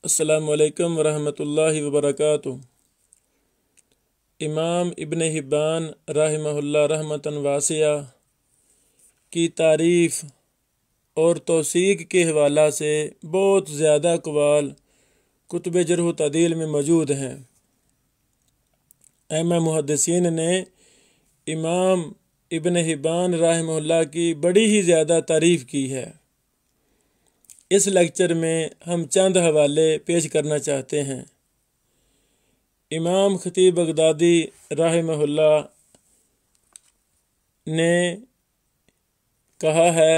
السلام علیکم ورحمۃ اللہ وبرکاتہ۔ امام ابن حبان رحمہ اللہ رحمتاً واسعہ کی تعریف اور توثیق کے حوالہ سے بہت زیادہ اقوال کتب جرح و تعدیل میں موجود ہیں۔ ائمہ محدثین نے امام ابن حبان رحمہ اللہ کی بڑی ہی زیادہ تعریف کی ہے۔ اس لیکچر میں ہم چند حوالے پیش کرنا چاہتے ہیں۔ امام خطیب بغدادی رحمہ اللہ نے کہا ہے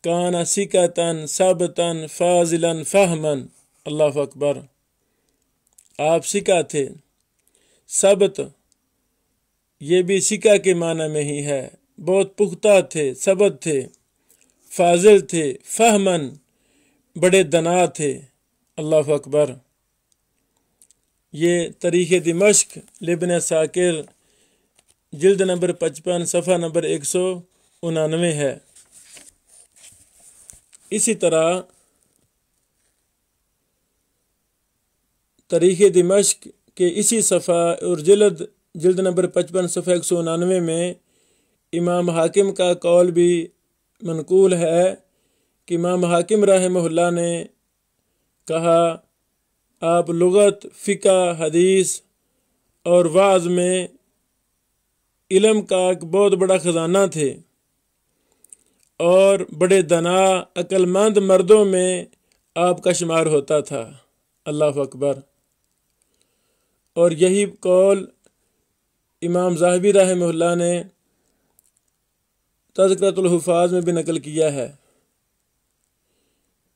کان ثقۃ ثابتا فاضلا فہما، اللہ اکبر۔ آپ ثقہ تھے، ثبت یہ بھی ثقہ کے معنی میں ہی ہے، بہت پختہ تھے، ثبت تھے، فاضل تھے، فہمن بڑے دنا تھے، اللہ اکبر۔ یہ تاریخ دمشق لابن عساکر جلد نمبر 55 صفحہ نمبر 199 ہے۔ اسی طرح تاریخ دمشق کے اسی صفحہ اور جلد نمبر 55 صفحہ 199 میں امام حاکم کا قول بھی منقول ہے کہ امام حاکم رحمہ اللہ نے کہا آپ لغت، فقہ، حدیث اور وعظ میں علم کا ایک بہت بڑا خزانہ تھے اور بڑے دنا عقل مند مردوں میں آپ کا شمار ہوتا تھا، اللہ اکبر۔ اور یہی قول امام ذہبی رحمہ اللہ نے تذکرۃ الحفاظ میں بھی نقل کیا ہے۔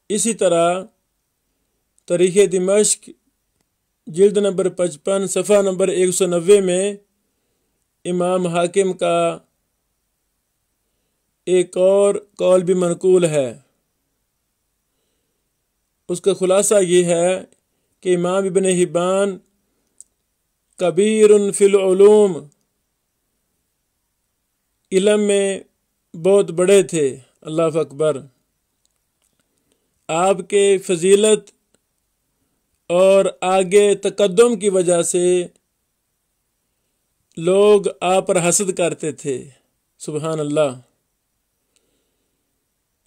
اسی طرح تاریخ دمشق جلد نمبر 55 صفحہ نمبر 190 میں امام حاکم کا ایک اور قول بھی منقول ہے۔ اس کا خلاصہ یہ ہے کہ امام ابن حبان کبیر فی العلوم، علم میں بہت بڑے تھے، اللہ اکبر۔ آپ کے فضیلت اور آگے تقدم کی وجہ سے لوگ آپ پر حسد کرتے تھے، سبحان اللہ۔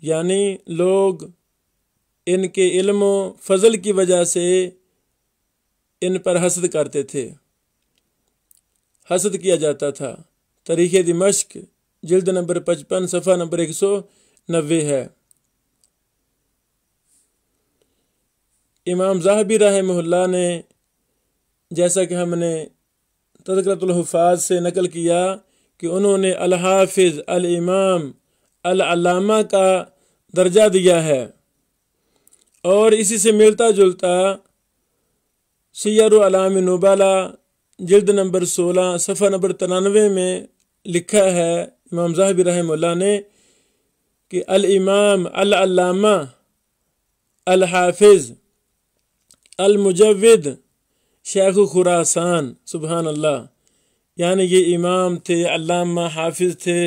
یعنی لوگ ان کے علم و فضل کی وجہ سے ان پر حسد کرتے تھے، حسد کیا جاتا تھا۔ تاریخ دمشق جلد نمبر 55 صفحہ نمبر 190 ہے۔ امام ذہبی رحمہ اللہ نے جیسا کہ ہم نے تذکرۃ الحفاظ سے نقل کیا کہ انہوں نے الحافظ، الامام، العلامہ کا درجہ دیا ہے، اور اسی سے ملتا جلتا سیر اعلام نبلا جلد نمبر 16 صفحہ نمبر 93 میں لکھا ہے امام ذہبی رحمہ اللہ نے کہ الامام، العلامہ، الحافظ، المجود شیخ خراسان، سبحان اللہ۔ یعنی یہ امام تھے، علامہ، حافظ تھے،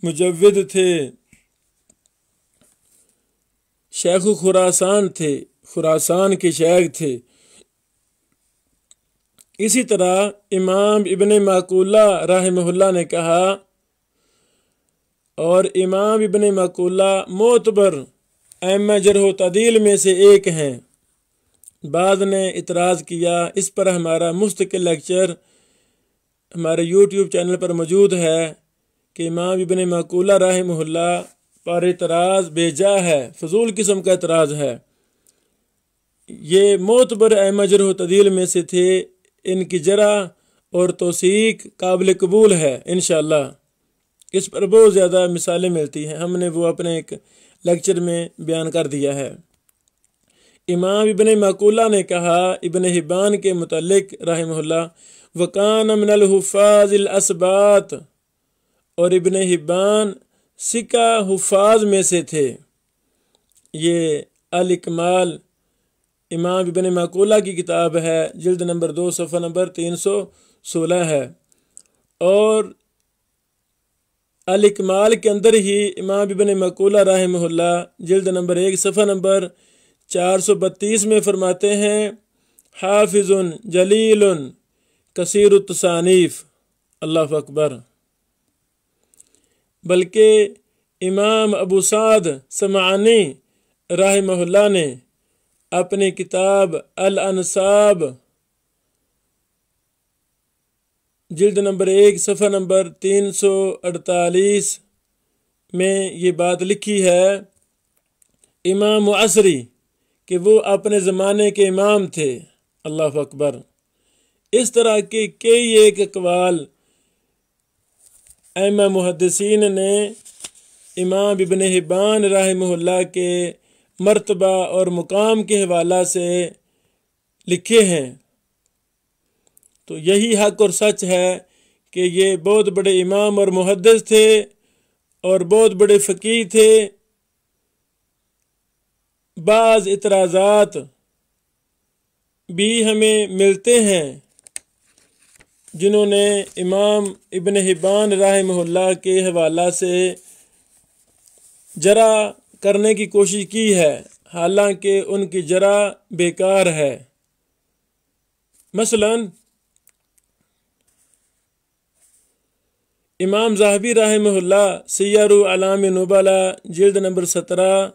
مجود تھے، شیخ خراسان تھے، خراسان کے شیخ تھے۔ اسی طرح امام ابن معقولہ رحمہ اللہ نے کہا، اور امام ابن معقولہ معتبر ائمہ جرح و تعدیل میں سے ایک ہیں۔ بعض نے اعتراض کیا، اس پر ہمارا مستقل لیکچر ہمارے یوٹیوب چینل پر موجود ہے کہ امام ابن معقولہ رحمہ اللہ پر اعتراض بے جا ہے، فضول قسم کا اعتراض ہے۔ یہ معتبر ائمہ جرح و تعدیل میں سے تھے، ان کی جرح اور توثیق قابل قبول ہے انشاءاللہ۔ اس پر بہت زیادہ مثالیں ملتی ہیں، ہم نے وہ اپنے ایک لیکچر میں بیان کر دیا ہے۔ امام ابن معقولہ نے کہا ابن حبان کے متعلق رحمہ اللہ، وَكَانَ مِنَ الْحُفَّاظِ الْأَثْبَاتِ، اور ابن حبان ثقہ حفاظ میں سے تھے۔ یہ الاکمال امام ابن معقولہ کی کتاب ہے، جلد نمبر 2 صفحہ نمبر 316 ہے، اور الاکمال کے اندر ہی امام ابن معقولہ رحمہ اللہ جلد نمبر 1 صفحہ نمبر 432 میں فرماتے ہیں حافظ جلیل کثیر التصانیف، اللہ اکبر۔ بلکہ امام ابو سعد سمعانی رحمہ اللہ نے اپنی کتاب الانساب جلد نمبر 1 صفحہ نمبر 348 میں یہ بات لکھی ہے، امام عصری، کہ وہ اپنے زمانے کے امام تھے، اللہ اکبر۔ اس طرح کے کئی ایک اقوال ائمہ محدثین نے امام ابن حبان رحمہ اللہ کے مرتبہ اور مقام کے حوالہ سے لکھے ہیں۔ تو یہی حق اور سچ ہے کہ یہ بہت بڑے امام اور محدث تھے اور بہت بڑے فقیہ تھے۔ بعض اعتراضات بھی ہمیں ملتے ہیں جنہوں نے امام ابن حبان رحمہ اللہ کے حوالہ سے جرح کرنے کی کوشش کی ہے، حالانکہ ان کی جرح بیکار ہے۔ مثلاً امام ذہبی رحمہ اللہ سیر اعلام نبلا جلد نمبر 17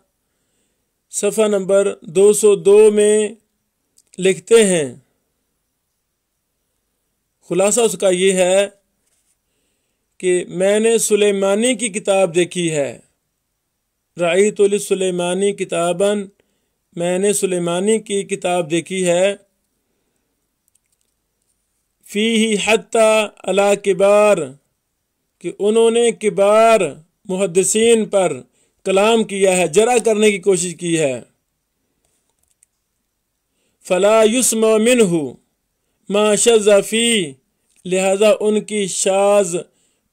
صفحہ نمبر 202 میں لکھتے ہیں، خلاصہ اس کا یہ ہے کہ میں نے سلیمانی کی کتاب دیکھی ہے، رأیت لسلیمانی کتاباً، میں نے سلیمانی کی کتاب دیکھی ہے، فیہ حتی علی کبار، کہ انہوں نے کبار محدثین پر کلام کیا ہے، جرح کرنے کی کوشش کی ہے، فلا یسمع منہ ما شذ فیہ، لہذا ان کی شاذ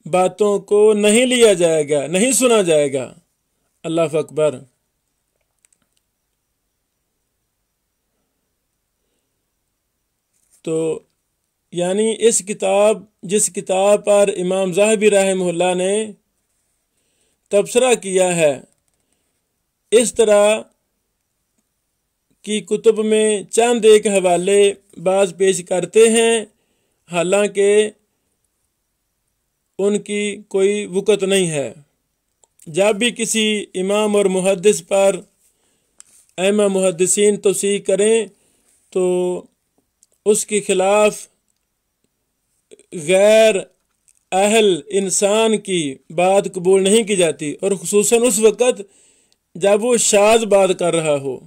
باتوں کو نہیں لیا جائے گا، نہیں سنا جائے گا، اللہ اکبر۔ تو یعنی اس کتاب، جس کتاب پر امام ذہبی رحمہ اللہ نے تبصرہ کیا ہے، اس طرح کی کتب میں چند ایک حوالے بعض پیش کرتے ہیں، حالانکہ ان کی کوئی وقت نہیں ہے۔ جب بھی کسی امام اور محدث پر ائمہ محدثین توثیق کریں تو اس کے خلاف غیر اہل انسان کی بات قبول نہیں کی جاتی، اور خصوصاً اس وقت جب وہ شاذ بات کر رہا ہو۔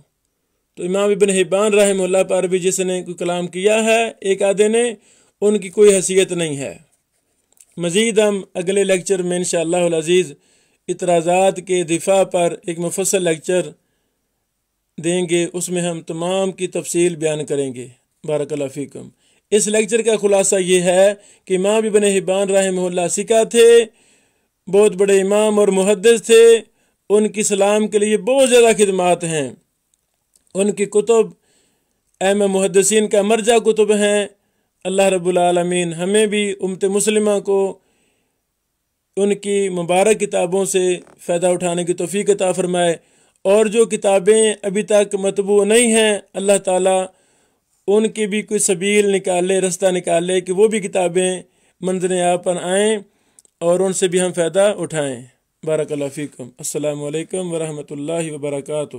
تو امام ابن حبان رحمہ اللہ پر بھی جس نے کوئی کلام کیا ہے ایک آدھے نے، ان کی کوئی حیثیت نہیں ہے۔ مزید ہم اگلے لیکچر میں انشاءاللہ العزیز اعتراضات کے دفاع پر ایک مفصل لیکچر دیں گے، اس میں ہم تمام کی تفصیل بیان کریں گے۔ بارک اللہ فیکم۔ اس لیکچر کا خلاصہ یہ ہے کہ امام ابن حبان رحمہ اللہ ثقہ تھے، بہت بڑے امام اور محدث تھے، ان کی اسلام کے لیے بہت زیادہ خدمات ہیں، ان کی کتب ائمہ محدثین کا مرجع کتب ہیں۔ اللہ رب العالمین ہمیں بھی امت مسلمہ کو ان کی مبارک کتابوں سے فائدہ اٹھانے کی توفیق عطا فرمائے، اور جو کتابیں ابھی تک مطبوع نہیں ہیں، اللہ تعالیٰ ان کی بھی کوئی سبیل نکالے، رستہ نکالے کہ وہ بھی کتابیں منظر عام پر آئیں اور ان سے بھی ہم فائدہ اٹھائیں۔ بارک اللہ فیکم۔ السلام علیکم ورحمۃ اللہ وبرکاتہ۔